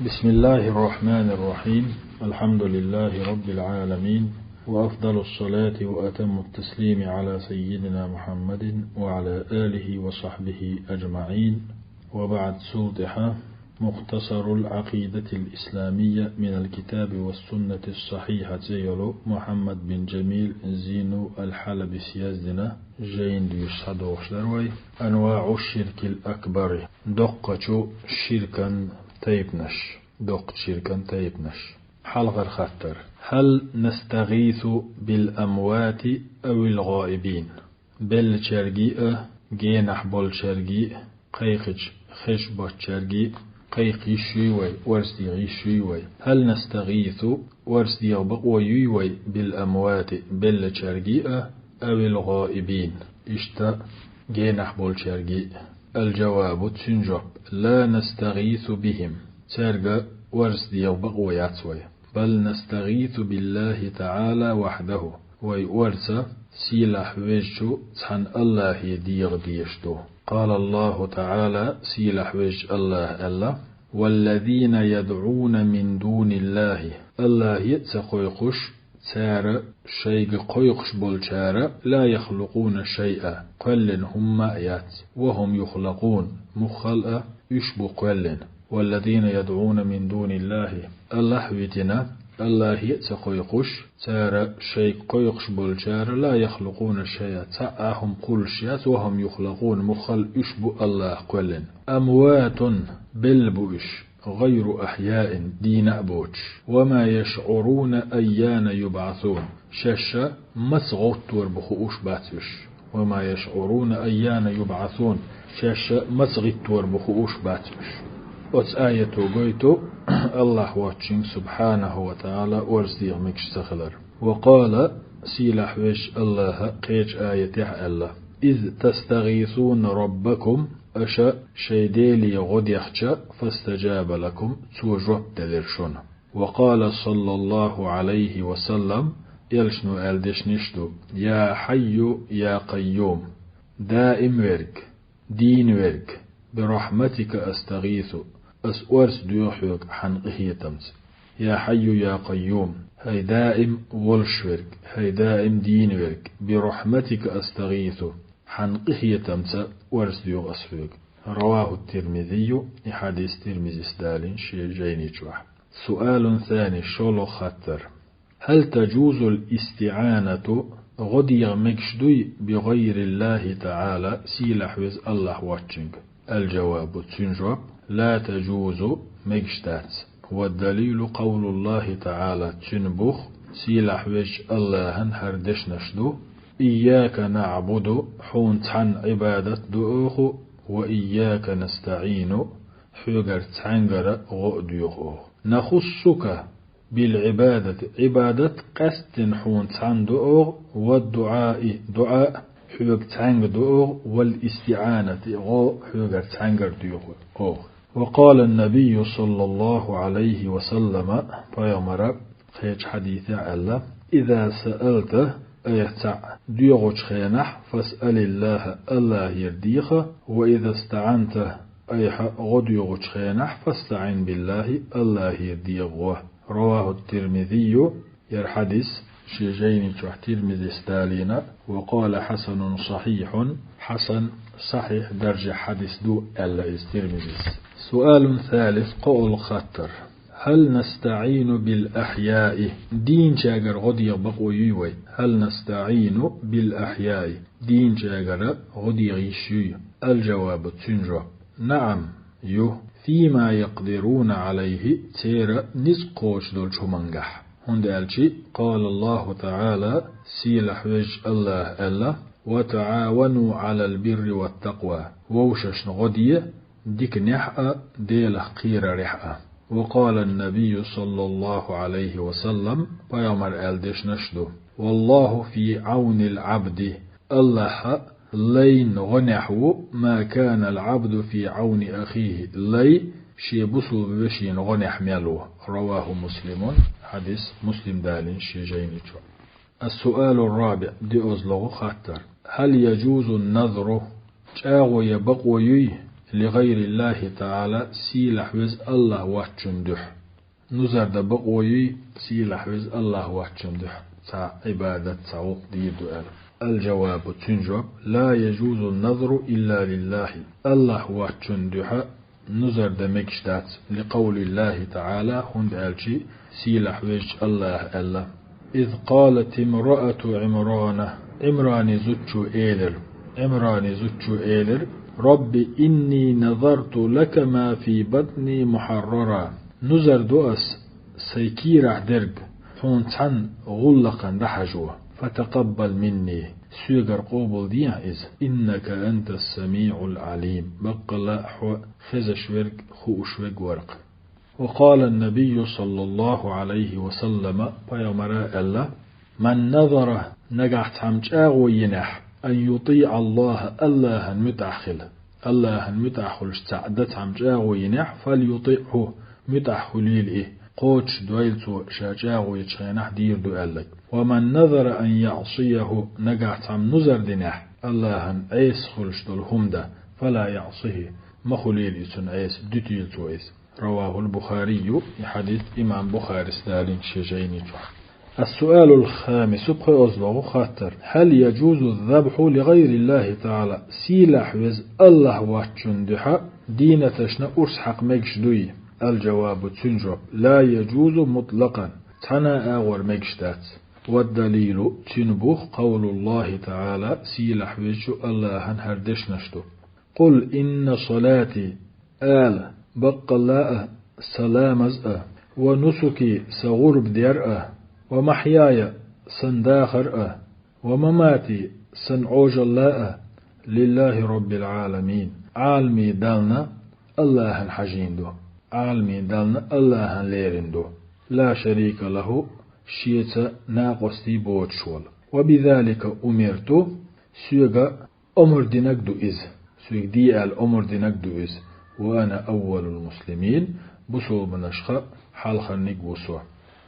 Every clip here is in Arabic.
بسم الله الرحمن الرحيم. الحمد لله رب العالمين، وأفضل الصلاة وأتم التسليم على سيدنا محمد وعلى آله وصحبه أجمعين. وبعد سلطحة مختصر العقيدة الإسلامية من الكتاب والسنة الصحيحة يلو محمد بن جميل زينو الحلبي سيازدنا جين يصعد وشلروي. أنواع الشرك الأكبر دقة شركا تيبنش حلغر خطر. هل نستغيث بالأموات أو الغائبين؟ بل شرقية جينح بول شرقي قيخج خش بول شرقي قيقي شوي ورسدي شوي. هل نستغيث ورسدي بقوي بالأموات بل شرقية أو الغائبين اشتا جينح بول شرقي؟ الجواب تنجب لا نستغيث بهم سرقة ورسدي بقوياتوي، بل نستغيث بالله تعالى وحده ويورث سيلح وجهه تحن الله يدير ديشتو. قال الله تعالى سيلح وجه الله والذين يدعون من دون الله يتسقيقش سار شيء قيقش بالشارع لا يخلقون شيئا قلن هم آيات وهم يخلقون مخلقة يشبه قلن. والذين يدعون من دون الله ويتنا الله يتسقيقش سار شيء قيقش بالشارع لا يخلقون شيئا تأهم قل شيئا وهم يخلقون مخل يشبه الله قلن. أموات بالبؤش غير أحياء دين أبوش وما يشعرون أيان يبعثون شاشة مسغوت وربخوش باتش وما يشعرون أيان يبعثون شاشة مسغوت وربخوش باتش. وتس آية قويتو الله واتشين سبحانه وتعالى ورسديغ مكش سخلر. وقال سيلح وش الله قيج آية الله إذ تستغيثون ربكم أشا شيديلي غد يخشى فاستجاب لكم توجب دلرشون. وقال صلى الله عليه وسلم يلشنو ألدشنشتو يا حي يا قيوم دائم ورك دين ورك برحمتك أستغيث أسورس ديوحيوك حنقه تمس. يا حي يا قيوم هاي دائم ولشورك هاي دائم دين ورك برحمتك أستغيث حنقه تمس ورس ديوغ أسفوك. رواه الترمذي حديث ترمذي ستالين شيجيني جوح. سؤال ثاني شولو خطر. هل تجوز الاستعانة غدي مكشدوي بغير الله تعالى سيلح وز الله واتشنك؟ الجواب تنجوب لا تجوز مكشتات. والدليل قول الله تعالى تنبخ سيلح وج الله هردش نشدو إياك نعبد حون تحن عبادة دؤوخ وإياك نستعين حجر تحنجر غؤديوخ. نخصك بالعبادة عبادة قست حون تحن دؤوخ والدعاء دعاء حجر تحنجر دؤوخ والاستعانة غو حجر تحنجر ديوخ. وقال النبي صلى الله عليه وسلم فيمر خيج حديث الله إذا سألت أيتع ديوغش خينح فاسأل الله يرديخ وإذا استعنت أيح غديوغش خينح فاستعن بالله الله يرديغ. رواه الترمذي يرحدث شيجين تحت الترمذي ستالينا وقال حسن صحيح حسن صحيح درجة حديث دو ألا الترمذي. سؤال ثالث قول خطر. هل نستعين بالأحياء دين شاقر غدي بقويوي؟ هل نستعين بالأحياء دين شاقر غدي غيشوي؟ الجواب تنجو نعم فيما يقدرون عليه تير نسقوش دول شمنجح. هندالشي قال الله تعالى سيلح وج الله وتعاونوا على البر والتقوى ووشش غدي ديك نحأ ديله قير رحأ. وقال النبي صلى الله عليه وسلم بيامر ألدش نشدو والله في عون العبد الله لين غنحو ما كان العبد في عون أخيه لي شي بصل بشي غنح ميلو. رواه مسلم حديث مسلم دالين شي جينيتو. السؤال الرابع دي أزلغ خطر. هل يجوز النذر شاغو يبقوي لغير الله تعالى سيلح وز الله واتشندح نزر دبقوي سيلح وز الله واتشندح تا عبادة تعوق دي دؤال. الجواب تنجب لا يجوز النظر إلا لله الله واتشندح نزر دمكشتات لقول الله تعالى هند ألشي سيلح وج الله ألا إذ قالت امرأة عمران زوجو إيلر رب إني نظرت لك ما في بطني محررا نزر دؤس سيكيرح درج فونتان غلقا دحجوه فتقبل مني سيغر قوبل ديا إذ إنك أنت السميع العليم بقلا خزشورك خوشوك ورق. وقال النبي صلى الله عليه وسلم بيامرا ألا من نظر نجحت همجاغ ينح أن يطيع الله الله متأخل استعدت همجاغ ينح فليطيعه متأخليل إيه قوتش دويلتو شاجاغ يتشينح دير دوالك. ومن نظر أن يعصيه نجحت هم نزر دينح الله عيس خلش دول فلا يعصيه مخليل إسن عيس دتيلتو إيس. رواه البخاري حديث إمام بخاري ستالين شجيني. السؤال الخامس بخيوزلو خاطر هل يجوز الذبح لغير الله تعالى سيلح وز الله واتشندح دين تشنا أرسحق مجشدوي. الجواب تنجب لا يجوز مطلقا تنا أغور مجشدات. والدليل تنبوخ قول الله تعالى سيلح وجه الله هردش نشتو قل إن صلاتي بقلاء سلامز ونسكي سغرب دير ومحياي سنداخر ومماتي سنعوج الله لله رب العالمين عالمي دالنا الله حجين دو عالمي دالنا الله ليرين دو لا شريك له شيتا ناقصتي بوتشول. وبذلك أمرت سيغا أمر دينك دو إز سيغ دي الأمر دينك دو إز وأنا أول المسلمين بصول منشخة حالخا نقوسوا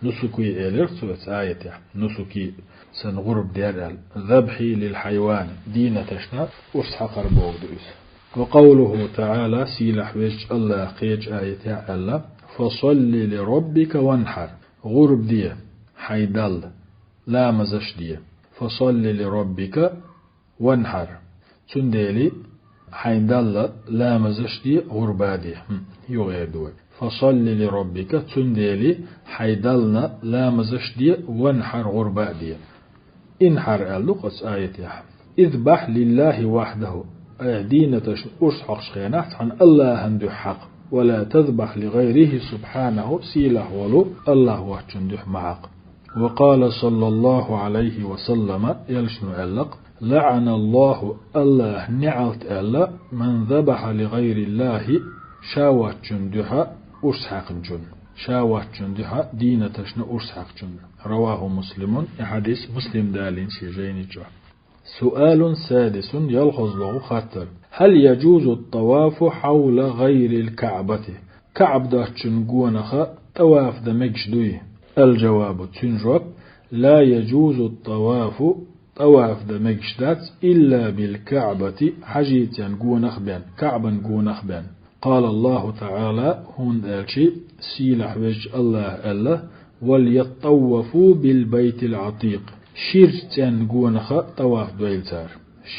نسكي إلير سوات آية نسكي سنغرب ديال ذبحي للحيوان دين تشنا أسحقر بوغ دو إز. وقوله تعالى سيلح وجه الله قيج آية الله فصل لربك وانحر غرب ديه حيدل لا مزش ديه فصل لربك وانحر تندلي حيدل لا مزش ديه غربا ديه يغير دوي فصل لربك تندلي حيدلنا لا مزش ديه وانحر غربا ديه انحر اللقص آية اذبح لله وحده دينة أرسحق شخينات عن الله هندو حق ولا تذبح لغيره سبحانه سيله ولو الله وحجندح معق. وقال صلى الله عليه وسلم يلشن ألق لعن الله نعلت ألا من ذبح لغير الله شاوات جندها أرسحق جن شاوات جندها دينة أرسحق جن. رواه مسلم حديث مسلم دالين شيجين جه. سؤال سادس يلحظ له خاطر هل يجوز الطواف حول غير الكعبة كعب دا تشنقونخ طواف دا مجدوي. الجواب تنجوب لا يجوز الطواف طواف دا مجدات إلا بالكعبة حجيت ينقونخ بان كعبا نقونخ بان. قال الله تعالى هون ألشي سيلح وجه الله وليطوفوا بالبيت العتيق شيرتن جونخ طواف دويلتار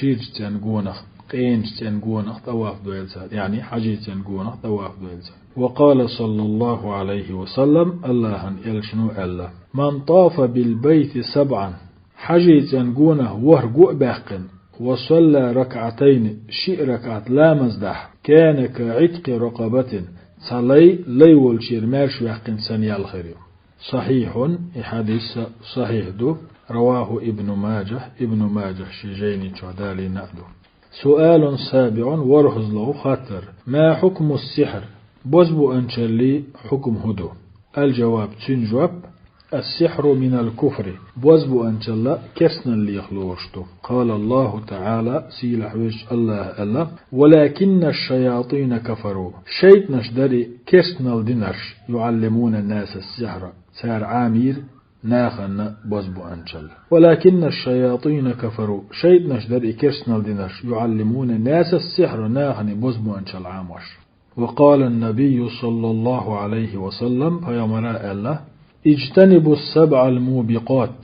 شيرتن جونخ قينتن جونخ طواف دويلتار يعني حجيتن جونخ طواف دويلتار. وقال صلى الله عليه وسلم الله إلشنو الله من طاف بالبيت 7 حجيتن جونه وهرجو باقن وصلى ركعتين شيء ركعت لا مزدح كان كعتق رقبة صلي ليول شيرماش باقن سنيال خير. صحيح حديث صحيح دو رواه ابن ماجه شجيني تعدالي نأدو. سؤال سابع ورهز له خاطر ما حكم السحر بوزبو أنشلي حكم هدو. الجواب تنجوب السحر من الكفر بوزبو أنشلا كسنا اللي يخلوشتو. قال الله تعالى سيلح وجه الله ولكن الشياطين كفروا شيط نشدري كسنا الدنرش يعلمون الناس السحر سار عامير ناخن بزبو أنشل ولكن الشياطين كفروا شيء نشدر إكرسنال دينش يعلمون الناس السحر ناخن بزبو أنشل عاموش. وقال النبي صلى الله عليه وسلم فيمراء الله اجتنبوا السبع الموبقات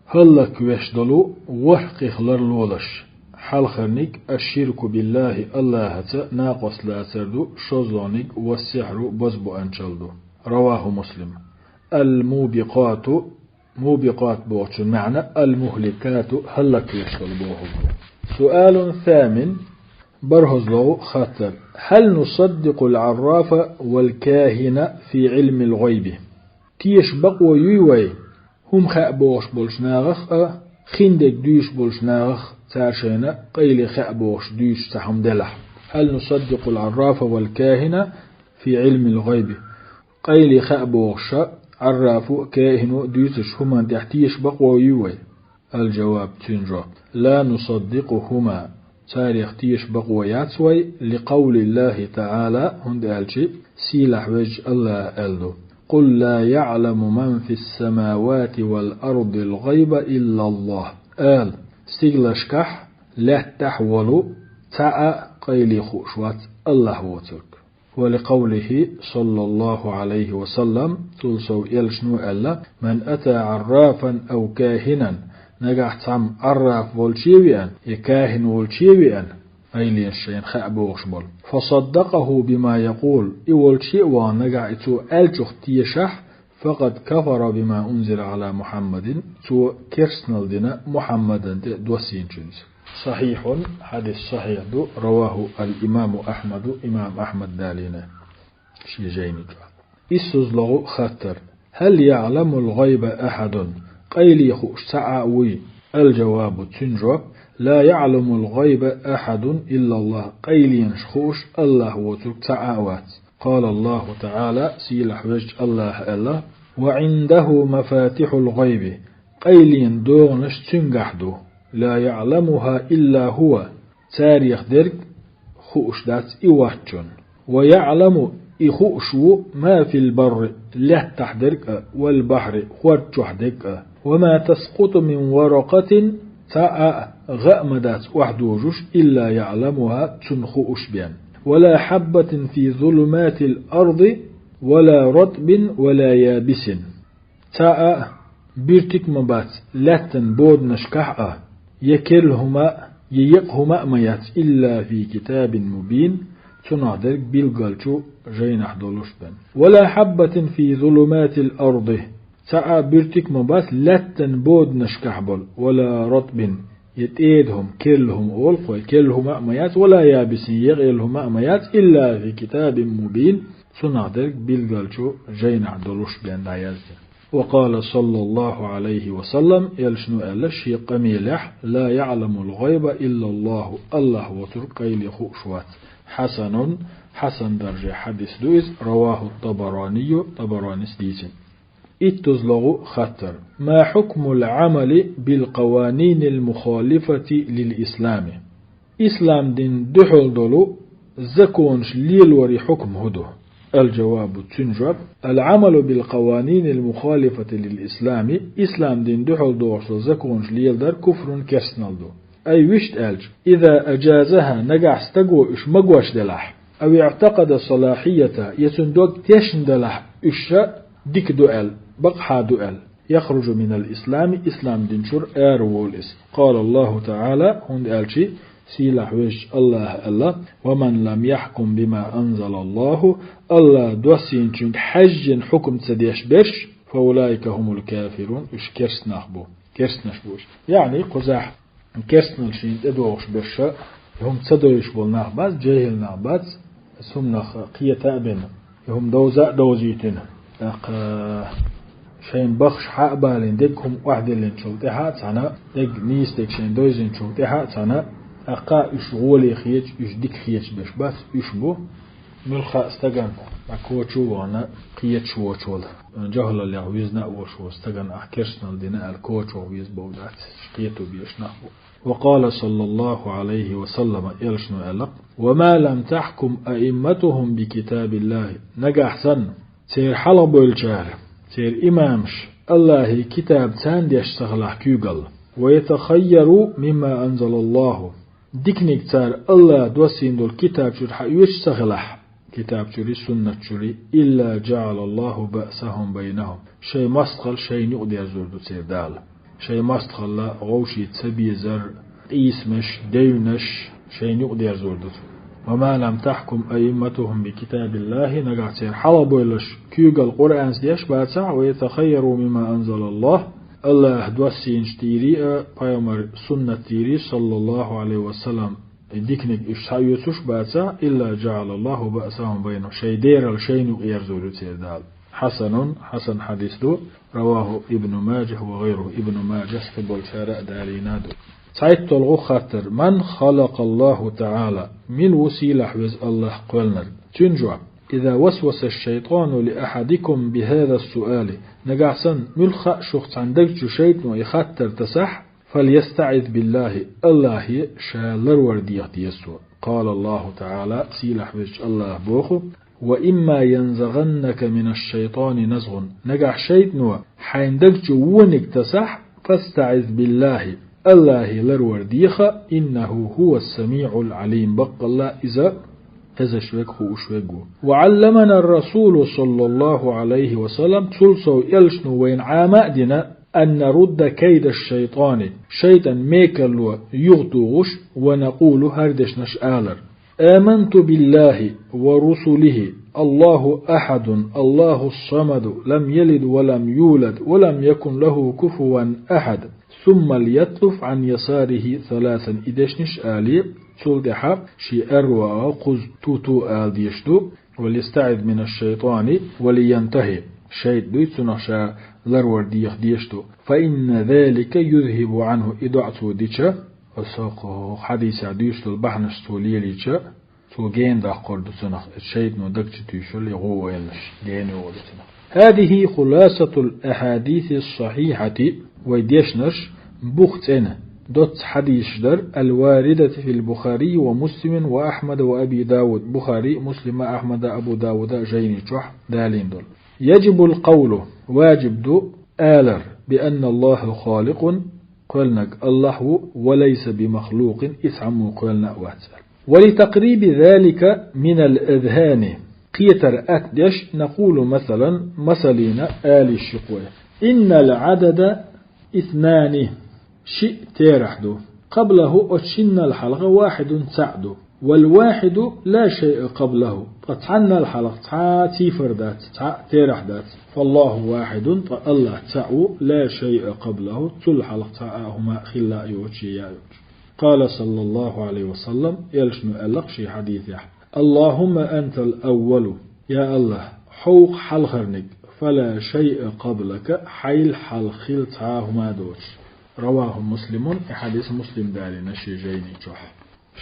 هلك ويشدلوا وحق خلر لولش حال خرنك الشرك بالله الله ناقص لا سردو شوزونك والسحر بزبو أنشلدو. رواه مسلم. الموبقات موبقات بوغش معنى المهلكات هلك يشتل بوغش. سؤال ثامن برهز له خاطر هل نصدق العراف والكاهن في علم الغيب تيش بقوى يوي هم خاء بوغش بولشناغخ خندك دوش بولشناغخ تاشينا قيل خاء بوغش دوش تحم دلح. هل نصدق العراف والكاهن في علم الغيب قيل خاء بوغش عرافو كاهنو دوتش هما تحتيش بقوى يوي. الجواب تنجو لا نصدقهما تاريخ تيش بقوى ياتسوي لقول الله تعالى هند ألشي سيلح وجه الله ألدو قل لا يعلم من في السماوات والأرض الغيب إلا الله آل سيغلشكح لا تحولوا تعا قيل خوشوات الله وترك. ولقوله صلى الله عليه وسلم تلسو يلشنو ألا من أتى عرافا أو كاهنا نجح تعم عراف والشيوئا يكاهن والشيوئا أيلين الشيء خأبوغش بول فصدقه بما يقول والشيوئا نجح إتو ألجخ تيشح فقد كفر بما أنزل على محمد تو كرسنال دينا محمدا دوسين جنس. صحيح حديث صحيح دو رواه الإمام أحمد إمام أحمد دالينا شي جيني إسوزلغو خطر هل يعلم الغيب أحد قيل يخوش تعاوي. الجواب تنجو لا يعلم الغيب أحد إلا الله قيل ينشخوش الله وترك تعاوات. قال الله تعالى سيلح وجه الله ألا وعنده مفاتح الغيب قيل يندوغنش تنجحدو لا يعلمها إلا هو تاريخ درك خوش دات إواتشون ويعلم إخوشو ما في البر لا تحدرك والبحر خورتش حدك وما تسقط من ورقة تاء غأمدات وحدوجش إلا يعلمها تنخوش بيان ولا حبة في ظلمات الأرض ولا رطب ولا يابس تاء بيرتك مبات لاتن بود نشكح يكلهما ييقهما ميات إلا في كتاب مبين تنادرك بالقلشو جينح دولوش بن ولا حبة في ظلمات الأرض تاء بيرتك مبات لاتن بود نشكح بل ولا رطب يتأيدهم كلهم أولقوا كلهما ميات ولا يابس يغيلهما ميات إلا في كتاب مبين تنادرك بالقلشو جينح دولوش بن دايزن. وقال صلى الله عليه وسلم يلشنو ألش يقميلح لا يعلم الغيب إلا الله الله وترقي لخوشوات. حسن درجة حديث دوز رواه الطبراني طبراني سديسن. اتزلغو خطر ما حكم العمل بالقوانين المخالفة للإسلام إسلام دين دحل دولو زكونش ليل وري حكم هدو. الجواب تنجب العمل بالقوانين المخالفة للإسلام إسلام دين دحل دورس زكونش ليل در كفر كسنالدو أي وشت ألج إذا أجازها نجح استقو إش مقوش دلح أو اعتقد صلاحية يتندوك تيشن دلح إش ديك دوال بقحا دوال يخرج من الإسلام إسلام دين شر أرووليس. قال الله تعالى هند ألشي سيلح وجه الله ومن لم يحكم بما أنزل الله دوسين چونك حج حكم تسديش بش فأولئك هم الكافرون إش كرسنش بوش يعني قزاح كرسنالشين ادوغش بش هم تسدوش بولناخ باز جاهل نعباز هم نخ قيتا بنا هم دوزيتنا شين بخش حق بالين ديكهم واحد اللي نشوتها تانا ديك نيس ديك شين دوزين نشوتها تانا أقا إشغولي خيج إشديك خيج بس إشبو ملخا استغن أكوتشو وانا قيتش وشول جهل اللي عويزنا وشو استغن أحكرسنا لدينا الكوتش وعويز بودات قيتو بيشنحو. وقال صلى الله عليه وسلم إلشنو ألق وما لم تحكم أئمتهم بكتاب الله نجح سن تير حلب الجار تير إمامش الله كتاب تان يشتغل كيوغل ويتخيروا مما أنزل الله ديكنيك تار الله دوسين دول كتاب شرح يشتغلح كتاب شري سنة شري إلا جعل الله بأسهم بينهم شيء مستقل شيء يقدر يزور تسير دال شيء مستقل لا غوشي تسبي زر إيسمش ديونش شيء يقدر يزور وما لم تحكم أئمتهم بكتاب الله نقع تسير حلبويلش كيوغ القرآن ديش باتع ويتخيروا مما أنزل الله الله دوسين شتيري بايمر سنة تيري صلى الله عليه وسلم ديكنك إشتايوتوش باتع إلا جعل الله بأسهم بينهم شيء دير الشيء يرزول تيردال حسن حديث دو رواه ابن ماجه وغيره ابن ماجه استبول شارع دالينادو سعيد تلغو خاطر من خلق الله تعالى من وسيلة حوز الله قولنا تنجع إذا وسوس الشيطان لأحدكم بهذا السؤال نقعسن ملخأ شخص عندك شيء ويخاطر تسح فليستعذ بالله الله شالر ورديق يسوع قال الله تعالى سيلح وجه الله بوخو وإما ينزغنك من الشيطان نزغ نقع شيء نوع حيندك جوونك تسح فاستعذ بالله الله لرورديخ إنه هو السميع العليم بق الله إذا هذا شوكه وشوكه وعلمنا الرسول صلى الله عليه وسلم تلسو يلشنو وين عامدنا أن نرد كيد الشيطان شيطا ميكلو يغطوش ونقول هردش نشآلر آمنت بالله ورسله الله أحد الله الصمد لم يلد ولم يولد ولم يكن له كفوا أحد ثم ليطلف عن يساره ثلاثا إدشنش آلي تلدح شي أروى قز توتو آل ديشتو وليستعذ من الشيطان ولينتهي شيء دويتسنشا لرور ديشتو فإن ذلك يذهب عنه إدعتو ديشا وساقه حديث ديشتو البحنش توليليشا تو جين دا قردو سنخ الشيء نو دكتش تيشو اللي هو يلش جين ولسنخ هذه خلاصة الأحاديث الصحيحة ويديشنش بوختنا دوت حديث در الواردة في البخاري ومسلم وأحمد وأبي داود بخاري مسلم أحمد أبو داود جيني شح دالين دول يجب القول واجب دو آلر بأن الله خالق قلنك الله وليس بمخلوق اسعمو قلنا واتسال ولتقريب ذلك من الأذهان قيتر أكدش نقول مثلين آل الشقوة إن العدد 2 شيء تيرحدو قبله أتشن الحلقة 1 سعدو والواحد لا شيء قبله فتحنا الحلقة تعاتي فردات تيرحدات فالله واحد فالله تعو لا شيء قبله تل حلقة تعاهما خلا يوتشي قال صلى الله عليه وسلم يلشن ألقشي حديث اللهم أنت الأول يا الله حوق حلخرنك فلا شيء قبلك حيل حلخل تعاهما دوش رواه مسلم حديث مسلم دالي نشي جيني جح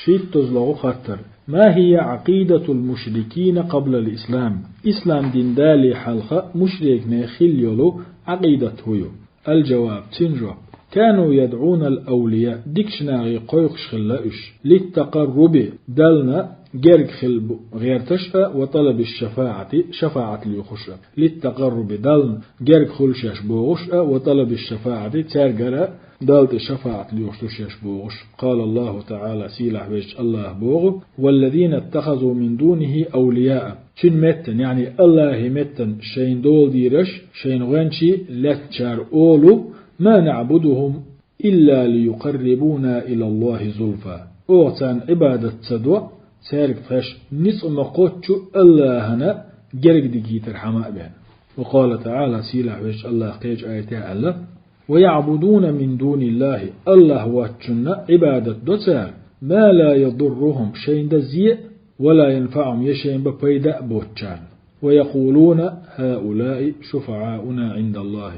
شيت تزلغو خطر ما هي عقيدة المشركين قبل الإسلام إسلام دين دالي حلقة مشرك نخيل يلو عقيدته الجواب تنجو كانوا يدعون الأولياء ديكشناغي قويقش خلاؤش للتقرب دلنا جرق خلب غير تشفى وطلب شفاعة ليخش للتقرب دلنا جرق خلشش بوغش وطلب الشفاعة ترقر دالت شفاعة ليخشش بوغش قال الله تعالى سيلح بيش الله بوغ والذين اتخذوا من دونه أولياء شن متن يعني الله متن شين دول ديرش شين غنشي لتشار أولو ما نعبدهم إلا ليقربونا إلى الله زلفى أوتان عبادة تدوى سارك فاش نصم قوتشو الله هنا جرق ديكيتر حماء بها وقال تعالى سيلح ويش الله قيج آياتها الله ويعبدون من دون الله واتشنا عبادة دوتار ما لا يضرهم شين دزيء ولا ينفعهم يشين بفيداء بوتشان ويقولون هؤلاء شفعاؤنا عند الله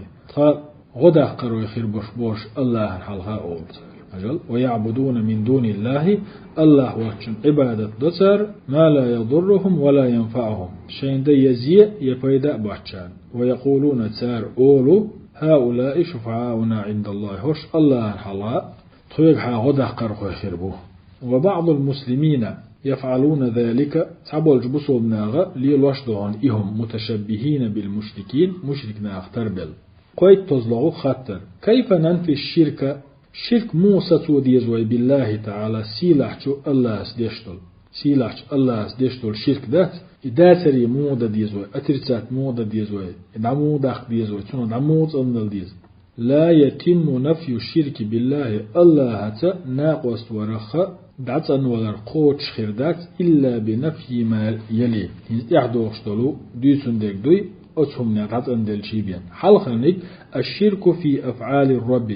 غدا قروا يخير بوش الله الحلقاء أولت أجل ويعبدون من دون الله واتشن عبادة دوتر ما لا يضرهم ولا ينفعهم شين دي يزيء يفيداء بوتشان ويقولون تار أولو هؤلاء شفعاؤنا عند الله هوش الله الحلقاء طيب غدا قروا يخير بوه وبعض المسلمين يفعلون ذلك تعبوا الجبسوا بناغا ليلوشدون إهم متشبهين بالمشركين مشركنا اختربل قويت تزلغو خطر كيف ننفي الشرك شرك موسى توديزوي بالله تعالى سيلحشو الله سديشتل سيلحش الله سديشتل شرك ذات إداتري مودا ديزوي أترسات مودا ديزوي دعمود أخ ديزوي تنو دعمود أنل ديز لا يتم نفي الشرك بالله الله هتا ناقوست ورخا دعت أن ولر قوتش خيردات إلا بنفي ما يلي يحدوشتلو ديسون ديك دوي أتهم نعت أن دل شيبيان حلقنك الشرك في أفعال الرب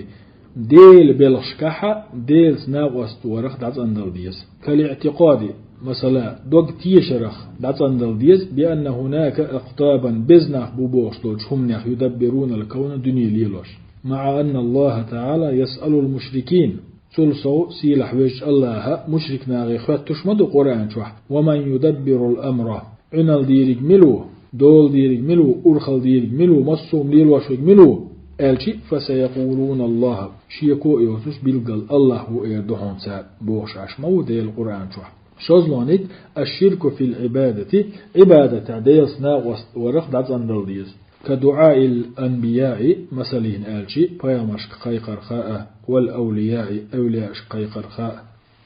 ديل بلشكحة ديل ناقوست ورخ دعت أن دل ديز كالاعتقاد مثلا دوغ تيشرخ دعت أن دل ديز بأن هناك أقطابا بزنخ بوبوشتلوش هم يدبرون الكون دنيا ليلوش مع أن الله تعالى يسأل المشركين سلسو سيلح وجه الله مشرك ناغي خوات تشمد قرآن شوح ومن يدبر الأمر عنال ديرك ملو دول ديرك ملو أرخل ديرك ملو مصوم ليلوشك ملو ألشي فسيقولون الله شيكو إيوتوس بلقل الله وإيردوحون ساب بوش عشمو ديل القرآن شوح شوزلونيك الشرك في العبادة عبادة ديل سناغ ورخ دعزان دل ديز كدعاء الأنبياء مثلين آلشي بيامش قيقر خاء والأولياء أولياء قيقر خاء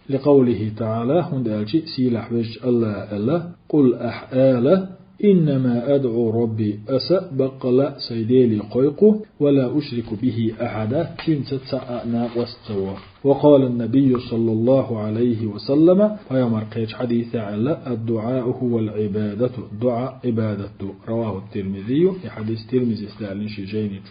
لقوله تعالى هند آلشي سيلح وجه الله قل أحآله إنما أدعو ربي بقل سيديلي قيقو ولا أشرك به أحدا كنت تسأنا واستوى وقال النبي صلى الله عليه وسلم فيمر قيش حديث على الدعاء هو العبادة دعاء عبادة رواه الترمذي في حديث ترمذي استعلن شجين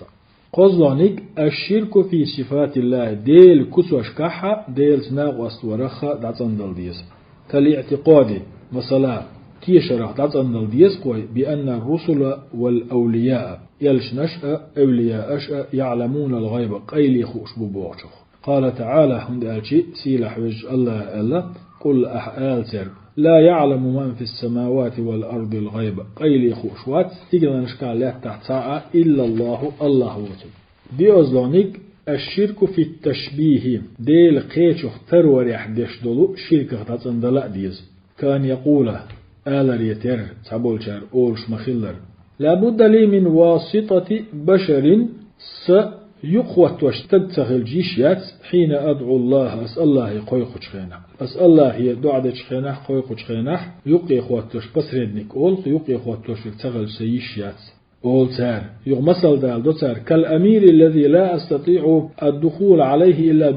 قصدانك الشرك في صفات الله ديل كسوش كحة ديل سناق واستورخة دعتن دل ديس كالاعتقاد مثلا تيشرح دعتن دل ديس بأن الرسل والأولياء يلش نشأ أولياء أشأ يعلمون الغيب قيل يخوش ببوغشخ قال تعالى هند ألشي سيلح وجه الله قل أحآلتر لا يعلم من في السماوات والأرض الغيب قيل يخوشوات تقدر نشكال لا تحت إلا الله وتب دي أزلونيك الشرك في التشبيه ديل قيتشخ ترور يحدش دولو شرك تتندلق ديز كان يقول آلر يتر تبولشر أولش مخلر لابد لي من واسطة بشر يقوت واشتد تغل جيشيات حين أدعو الله أسأل الله قوي خشخينح أسأل الله يدعى خشخينح قوي خشخينح يقي خواتوش بس ردنك أول يقي خواتوش تغل سيشيات أول تار يغمسل دال دو تار كالأمير الذي لا أستطيع الدخول عليه إلا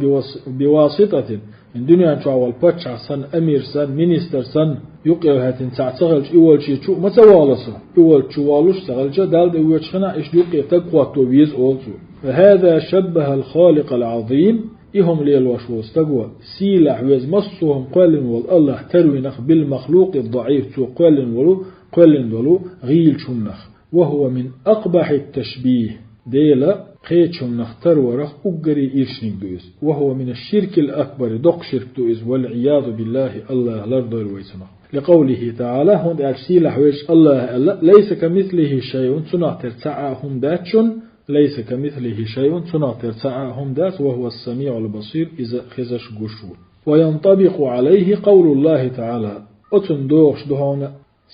بواسطة من دنيا نشعوال باتشع سن أمير سن مينيستر سن يقي هاتين تعتغلش إول شي شو ما توالسه إول شوالوش تغلش دال دو يوشخنا إش يقي تقواتو بيز أولتو فهذا شبه الخالق العظيم إهم ليلوشوس تقوى سيلح ويز مصهم قلن والله تروينخ بالمخلوق الضعيف تو قلن ولو غيل شنخ وهو من أقبح التشبيه ديلا قيت شنخ ترورخ أقري إرشنك دويس وهو من الشرك الأكبر دق شرك دويس والعياذ بالله الله لردر ويسنخ لقوله تعالى هند سيلح ويج الله ليس كمثله شيء سنعتر تعاهم داتشن ليس كمثله شيء سنعتر تعاهم دات وهو السميع البصير إذا خزش قشو وينطبق عليه قول الله تعالى أتندوغش دهون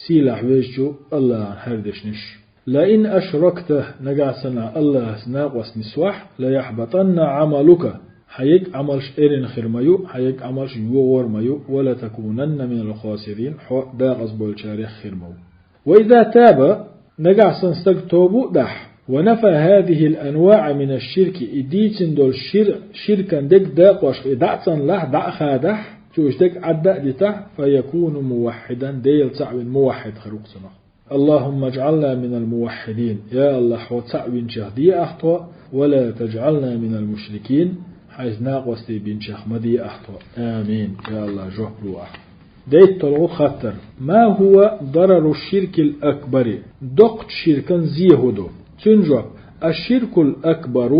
سيلح ويجو الله هردشنش لئن أشركته نقعسنا الله سناقوس نسوح ليحبطن عملك حيك عملش إرن خرميو حيك عملش يوور ميو ولا تكونن من الخاسرين باغز بولشاريخ خرمو وإذا تاب نقعسن استقتوبو دح ونفى هذه الأنواع من الشرك إديتن دول شركا دك داق وش إدعتن له دع خادح توش دك عدأ لتح فيكون موحدا ديل تعوين موحد خروق سنة اللهم اجعلنا من الموحدين يا الله وتعوين شهدي أخطأ ولا تجعلنا من المشركين حيث ناقوستي بن شخمدي أخطأ آمين يا الله جهلوا أخطأ ديت طلعوا خطر ما هو ضرر الشرك الأكبر دقت شركا زيهدو تنجب الشرك الأكبر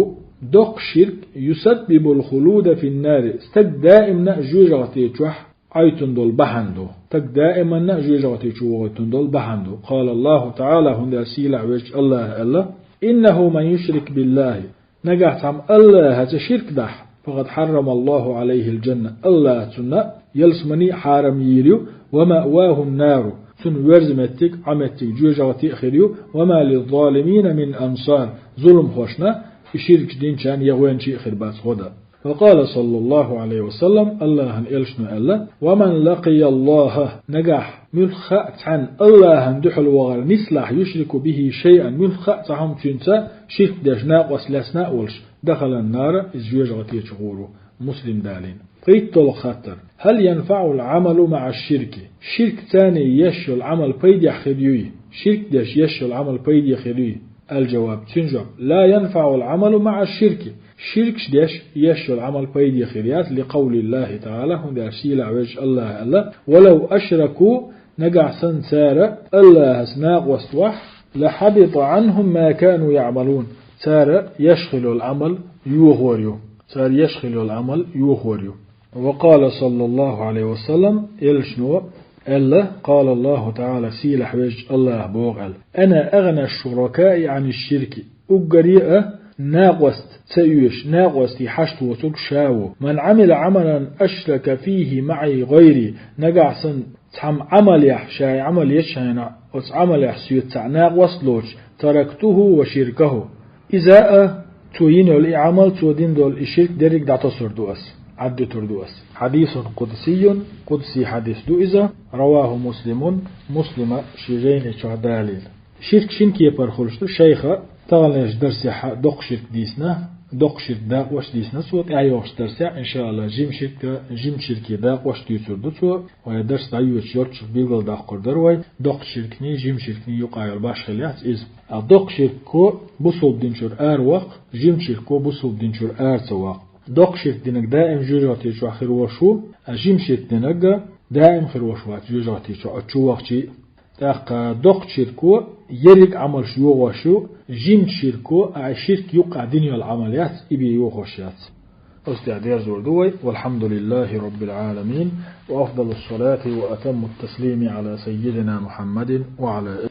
دق شرك يسبب الخلود في النار استك دائما جوجغتي تشوح عيتن دول بحندو تك دائما جوجغتي تشوغتن دول بحندو قال الله تعالى هند سيلع وجه الله إنه من يشرك بالله نجحت عم الله هذا شرك دح فقد حرم الله عليه الجنة الله تنا يلسمني حارم يليو ومأواه النار سن ورزمتك عمتك جوجوتي خيريو وما للظالمين من أنصار ظلم خوشنا شرك دين كان يغوين شيء خربات غدا. فقال صلى الله عليه وسلم الله إلشنا ألا ومن لقي الله نجح ملخأت عن الله دحل وغر نسلح يشرك به شيئا ملخأت عن تنسى شرك دجناء وسلسناء ولش دخل النار إزجوج غتيج غورو مسلم دالين قيت الخطر هل ينفع العمل مع الشرك شرك ثاني يشو العمل بيد يخريوي شرك دش يشو العمل بيد يخريوي الجواب تنجب لا ينفع العمل مع الشرك شرك دش يشو العمل بيد يخريات لقول الله تعالى هذا سيل وجه الله ألا ولو أشركوا نجع سنسارة الله سناق واستوح لحبط عنهم ما كانوا يعملون سار يشغل العمل يوغوريو سار يشغل العمل يوغوريو. وقال صلى الله عليه وسلم إلشنو ألا قال الله تعالى سيل وجه الله بوغل أنا أغنى الشركاء عن الشرك أقريئة ناقوست سيوش ناقوست حشت وتك شاو من عمل عملا أشرك فيه معي غيري نقع سن تحم عمل يحشاي عمل يشهينا وتعمل يحسيو ناقوست لوش تركته وشركه إذا توين العمل تودين دول الشرك درك دعتصر دوس عد تردوس حديث قدسي حديث دو إذا رواه مسلم شيرين شهدالين شرك شنكي برخلشتو شيخة تغلنش درسي دق شرك ديسنا دق شرك داق وش ديسنا سوت ايوش درسي ان شاء الله جيم شركي داق وش ديسردو سو ويا درس دايوش يورتش بيغل داق قردر وي دق شركني جيم شركني يقايل باش خليات إز دق شركو بصوب دينشور وق جيم شركو بصوب دينشور سواق دق شرك دينك دائم جوجاتي شو آخر وشو جيم شرك دينك دائم خير وشوات جوجاتي شو أتشوقتي تاق دق شركو يريك عمل شو وشو جيم شركو شرك يقع دنيا العمليات إبي يوخشيات استعدار زوردوي والحمد لله رب العالمين وأفضل الصلاة وأتم التسليم على سيدنا محمد وعلى